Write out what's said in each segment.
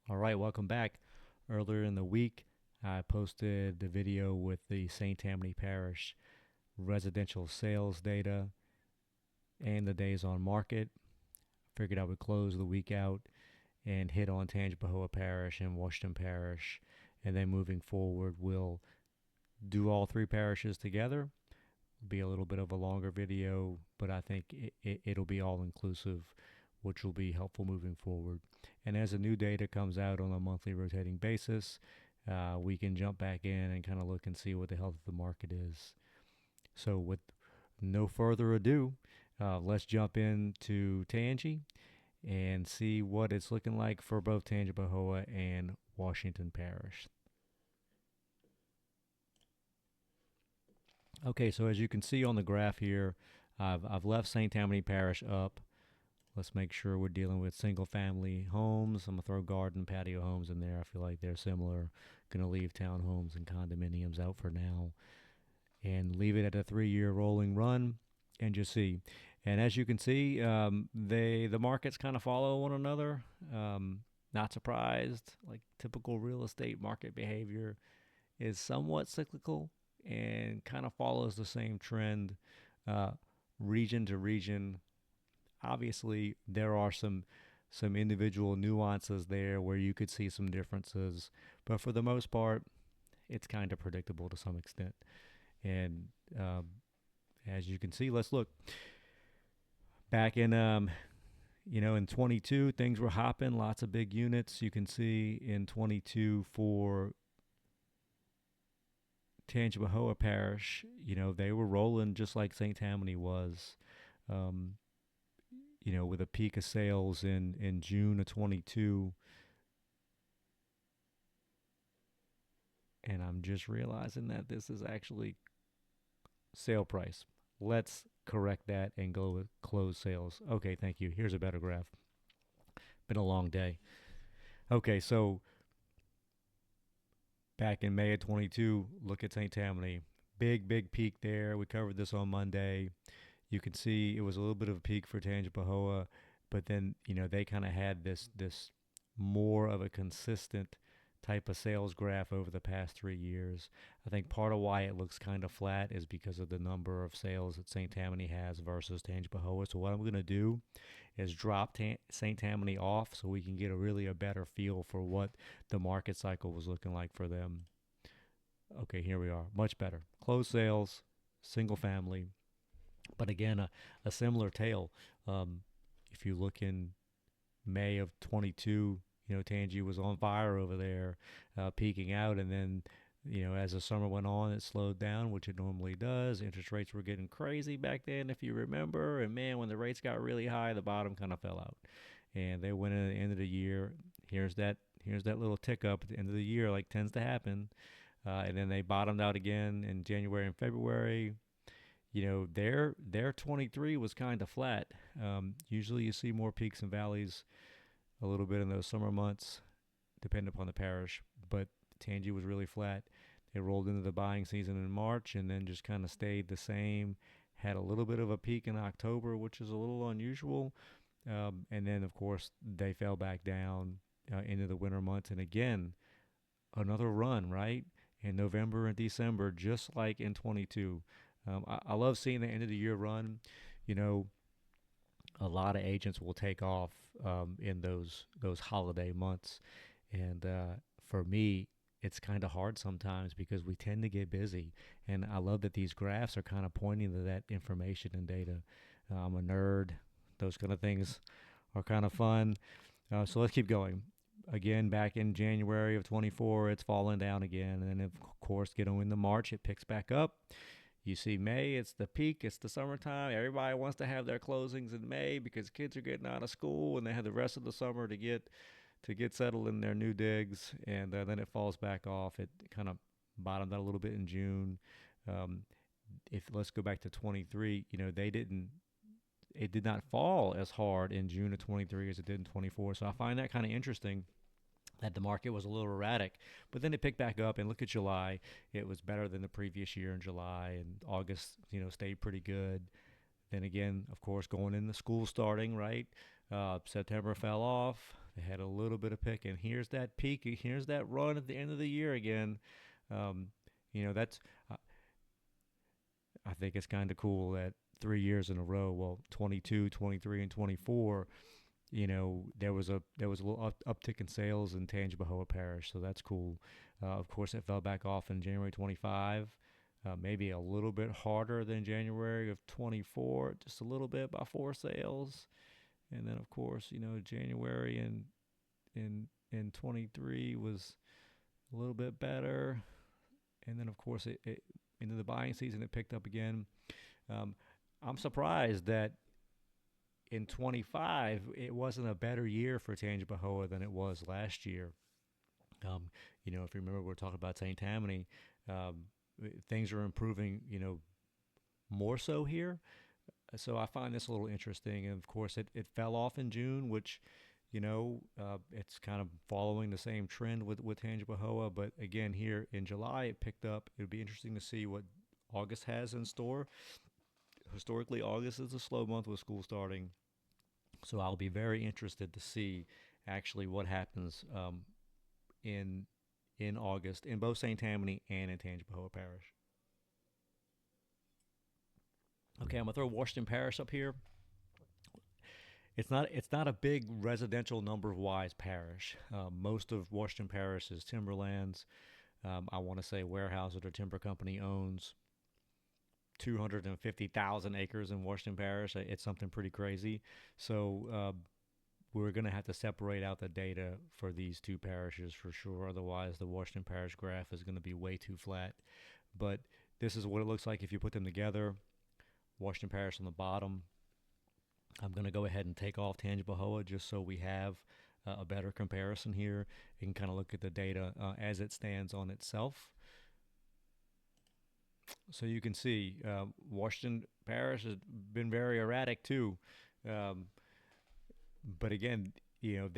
All right, welcome back. Earlier in the week, I posted the video with the St. Tammany Parish residential sales data and the days on market. Figured I would close the week out and hit on Tangi Parish and Washington Parish. And then moving forward, we'll do all three parishes together. Be a little bit of a longer video, but I think it'll be all inclusive, which will be helpful moving forward. And as the new data comes out on a monthly rotating basis, we can jump back in and kind of look and see what the health of the market is. So, with no further ado, let's jump into Tangi and see what it's looking like for both Tangi and Washington Parish. Okay, so as you can see on the graph here, I've left St. Tammany Parish up. Let's make sure we're dealing with single family homes. I'm going to throw garden patio homes in there. I feel like they're similar. Going to leave townhomes and condominiums out for now and leave it at a 3-year rolling run and just see. And as you can see, the markets kind of follow one another. Not surprised, like typical real estate market behavior is somewhat cyclical and kind of follows the same trend uh, region to region. Obviously, there are some individual nuances there where you could see some differences, but for the most part, it's kind of predictable to some extent. And as you can see, let's look back in 22, things were hopping, lots of big units. You can see in 22 for Tangi Parish, they were rolling just like St. Tammany was. Um, with a peak of sales in June of 22. And I'm just realizing that this is actually sale price. Let's correct that and go with closed sales. Okay, thank you. Here's a better graph. Been a long day. Okay, so back in May of 22, look at St. Tammany. Big peak there. We covered this on Monday. You can see it was a little bit of a peak for Tangi, but then they kind of had this more of a consistent type of sales graph over the past 3 years. I think part of why it looks kind of flat is because of the number of sales that St. Tammany has versus Tangi. So what I'm going to do is drop St. Tammany off so we can get a better feel for what the market cycle was looking like for them. Okay, here we are. Much better. Closed sales, single family. But again, a similar tale. If you look in May of 22, Tangi was on fire over there, peaking out. And then, as the summer went on, it slowed down, which it normally does. Interest rates were getting crazy back then, if you remember. And man, when the rates got really high, the bottom kind of fell out. And they went in at the end of the year. Here's that little tick up at the end of the year, like tends to happen. And then they bottomed out again in January and February. Their 23 was kind of flat. Usually you see more peaks and valleys a little bit in those summer months, depending upon the parish. But Tangi was really flat. They rolled into the buying season in March and then just kind of stayed the same. Had a little bit of a peak in October, which is a little unusual. And then, of course, they fell back down into the winter months. And again, another run, right? In November and December, just like in 22. I love seeing the end of the year run. A lot of agents will take off in those holiday months, and for me, it's kind of hard sometimes because we tend to get busy. And I love that these graphs are kind of pointing to that information and data. I'm a nerd. Those kind of things are kind of fun. So let's keep going. Again, back in January of 24, it's falling down again. And then, of course, getting into March, it picks back up. You see May, it's the peak, it's the summertime. Everybody wants to have their closings in May because kids are getting out of school and they have the rest of the summer to get settled in their new digs. And then it falls back off. It kind of bottomed out a little bit in June. If let's go back to 23, it did not fall as hard in June of 23 as it did in 24. So I find that kind of interesting that the market was a little erratic, but then it picked back up. And look at July; it was better than the previous year in July, and August, stayed pretty good. Then again, of course, going into school starting, right? September fell off. They had a little bit of pick, and here's that peak. Here's that run at the end of the year again. Um, that's I think it's kind of cool that 3 years in a row, well, 22, 23, and 24, there was a little uptick in sales in Tangi Parish, so that's cool. Of course, it fell back off in January 25, maybe a little bit harder than January of 24, just a little bit by 4 sales. And then, of course, January in 23 was a little bit better. And then, of course, it into the buying season, it picked up again. Um, I'm surprised that in 25, it wasn't a better year for Tangi than it was last year. Um, if you remember, we are talking about St. Tammany. Um, Things are improving, more so here. So I find this a little interesting. And of course, it fell off in June, which, it's kind of following the same trend with Tangi. But again, here in July, it picked up. It would be interesting to see what August has in store. Historically, August is a slow month with school starting. So I'll be very interested to see actually what happens in August in both St. Tammany and in Tangi Parish. Okay, I'm gonna throw Washington Parish up here. It's not a big residential number wise parish. Most of Washington Parish is timberlands. I want to say Weyerhaeuser, or timber company, owns 250,000 acres in Washington Parish. It's something pretty crazy. So we're going to have to separate out the data for these two parishes for sure. Otherwise, the Washington Parish graph is going to be way too flat. But this is what it looks like if you put them together. Washington Parish on the bottom. I'm going to go ahead and take off Tangi just so we have a better comparison here. You can kind of look at the data as it stands on itself. So you can see Washington Parish has been very erratic too. But again, here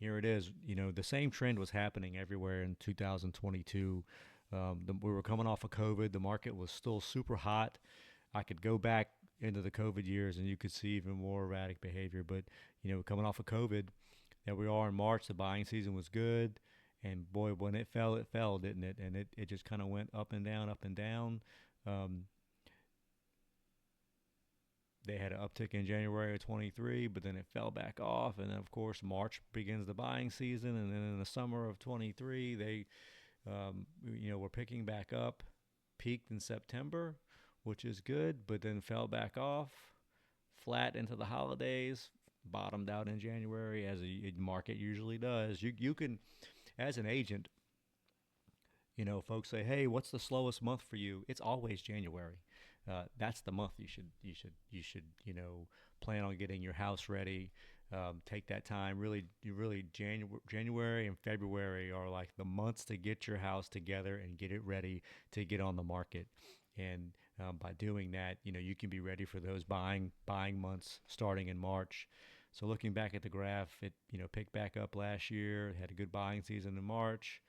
it is. The same trend was happening everywhere in 2022. We were coming off of COVID. The market was still super hot. I could go back into the COVID years and you could see even more erratic behavior. But, coming off of COVID, there we are in March, the buying season was good. And boy, when it fell, didn't it? And it just kind of went up and down, up and down. They had an uptick in January of 23, but then it fell back off. And then, of course, March begins the buying season. And then in the summer of 23, they, were picking back up, peaked in September, which is good, but then fell back off, flat into the holidays, bottomed out in January, as a market usually does. You can, as an agent, folks say, "Hey, what's the slowest month for you?" It's always January. That's the month you should plan on getting your house ready. Take that time. Really, January and February are like the months to get your house together and get it ready to get on the market. And by doing that, you can be ready for those buying months starting in March. So looking back at the graph, it picked back up last year. It had a good buying season in March.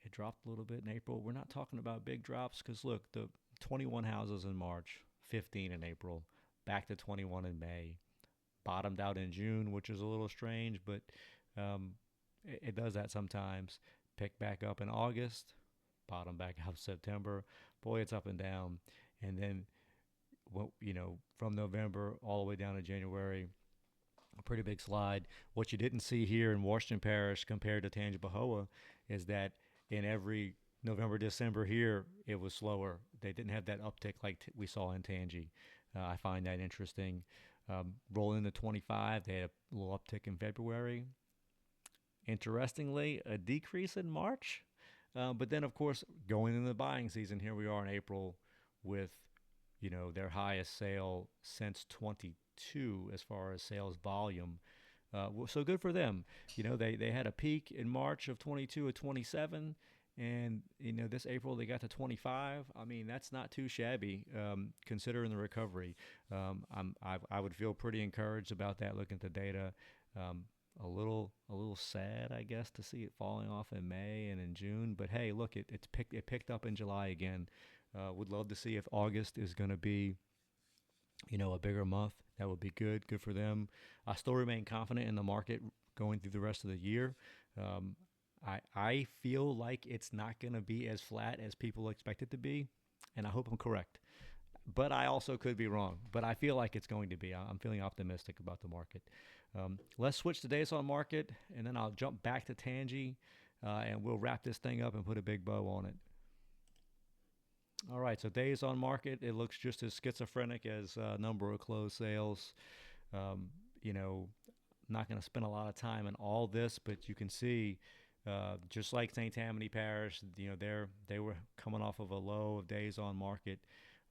It dropped a little bit in April. We're not talking about big drops because look, the 21 houses in March, 15 in April, back to 21 in May, bottomed out in June, which is a little strange, but it does that sometimes. Picked back up in August, bottom back out September. Boy, it's up and down. And then, from November all the way down to January, a pretty big slide. What you didn't see here in Washington Parish compared to Tangi is that in every November, December here, it was slower. They didn't have that uptick like we saw in Tangi. I find that interesting. Rolling into 25, they had a little uptick in February. Interestingly, a decrease in March. But then, of course, going into the buying season, here we are in April with, their highest sale since 22 as far as sales volume. So good for them. They had a peak in March of 22 at 27. And, this April they got to 25. I mean, that's not too shabby considering the recovery. I would feel pretty encouraged about that looking at the data. A little sad, I guess, to see it falling off in May and in June. But hey, look, it picked up in July again. Would love to see if August is going to be, a bigger month. That would be good for them. I still remain confident in the market going through the rest of the year. Um, I feel like it's not going to be as flat as people expect it to be, and I hope I'm correct. But I also could be wrong. But I feel like it's going to be. I'm feeling optimistic about the market. Let's switch to days on market, and then I'll jump back to Tangi, and we'll wrap this thing up and put a big bow on it. All right, so days on market, it looks just as schizophrenic as number of closed sales. Um, you know, not going to spend a lot of time in all this, but you can see, just like St. Tammany Parish, they were coming off of a low of days on market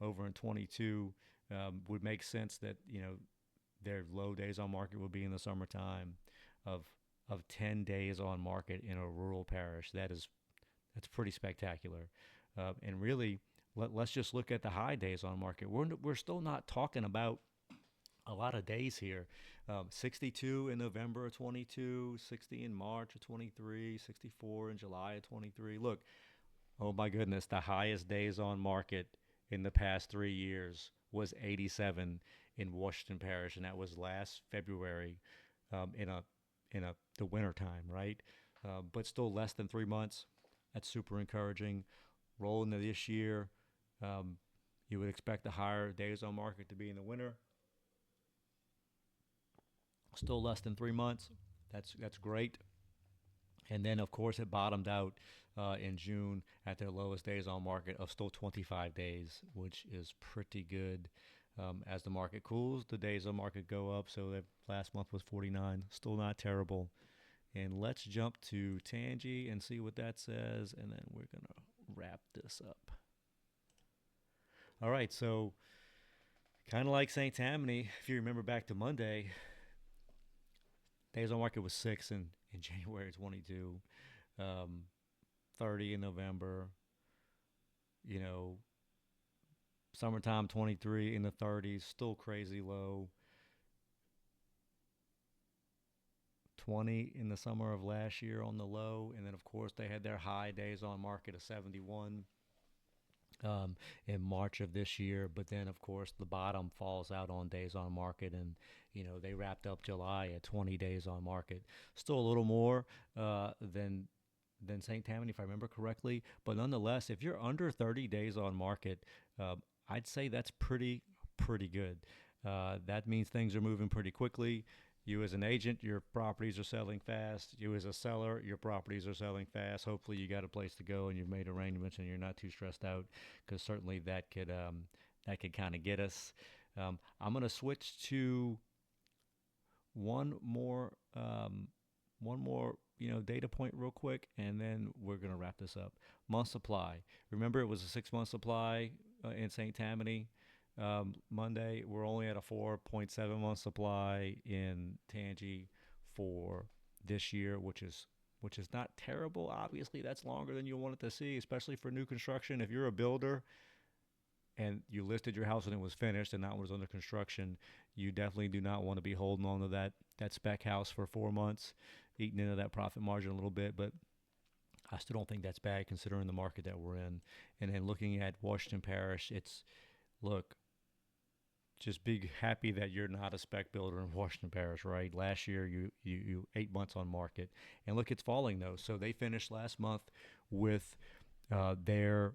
over in 22. Would make sense that their low days on market will be in the summertime of 10 days on market in a rural parish. That's pretty spectacular. And really, let's just look at the high days on market. We're still not talking about a lot of days here. 62 in November of 22, 60 in March of 23, 64 in July of 23. Look, oh my goodness, the highest days on market in the past 3 years was 87 in Washington Parish, and that was last February, in a the winter time, right? But still less than 3 months. That's super encouraging. Rolling into this year, um, you would expect the higher days on market to be in the winter. Still less than 3 months. That's great. And then, of course, it bottomed out in June at their lowest days on market of still 25 days, which is pretty good. As the market cools, the days on market go up. So the last month was 49, still not terrible. And let's jump to Tangi and see what that says, and then we're going to wrap this up. All right, so kind of like St. Tammany, if you remember back to Monday, days on market was 6 in January 22, 30 in November, you know, summertime 23 in the 30s, still crazy low. 20 in the summer of last year on the low. And then, of course, they had their high days on market of 71 in March of this year. But then, of course, the bottom falls out on days on market. And, they wrapped up July at 20 days on market. Still a little more than St. Tammany, if I remember correctly. But nonetheless, if you're under 30 days on market, I'd say that's pretty good. That means things are moving pretty quickly. You as an agent, your properties are selling fast. You as a seller, your properties are selling fast. Hopefully, you got a place to go and you've made arrangements and you're not too stressed out, because certainly that could kind of get us. I'm gonna switch to one more one more data point real quick, and then we're gonna wrap this up. Month supply. Remember, it was a 6 month supply in St. Tammany. Monday, we're only at a 4.7 month supply in Tangi for this year, which is not terrible. Obviously, that's longer than you wanted to see, especially for new construction. If you're a builder and you listed your house and it was finished and that was under construction, you definitely do not want to be holding on to that spec house for 4 months, eating into that profit margin a little bit. But I still don't think that's bad considering the market that we're in. And then looking at Washington Parish, look, just be happy that you're not a spec builder in Washington Parish, right? Last year, you 8 months on market, and look, it's falling though. So they finished last month with their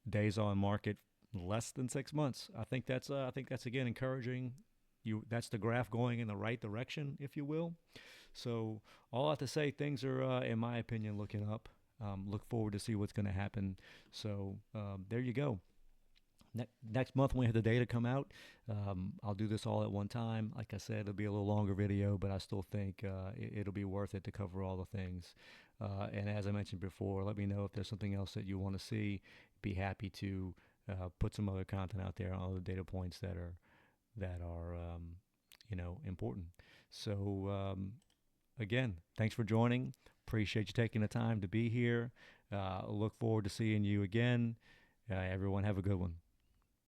days on market less than 6 months. I think that's again encouraging. That's the graph going in the right direction, if you will. So all I have to say, things are, in my opinion, looking up. Look forward to see what's going to happen. So there you go. Next month when we have the data come out, I'll do this all at one time. Like I said, it'll be a little longer video, but I still think it'll be worth it to cover all the things. And as I mentioned before, let me know if there's something else that you want to see. Be happy to put some other content out there on other data points that are important. So again, thanks for joining. Appreciate you taking the time to be here. Look forward to seeing you again. Everyone have a good one.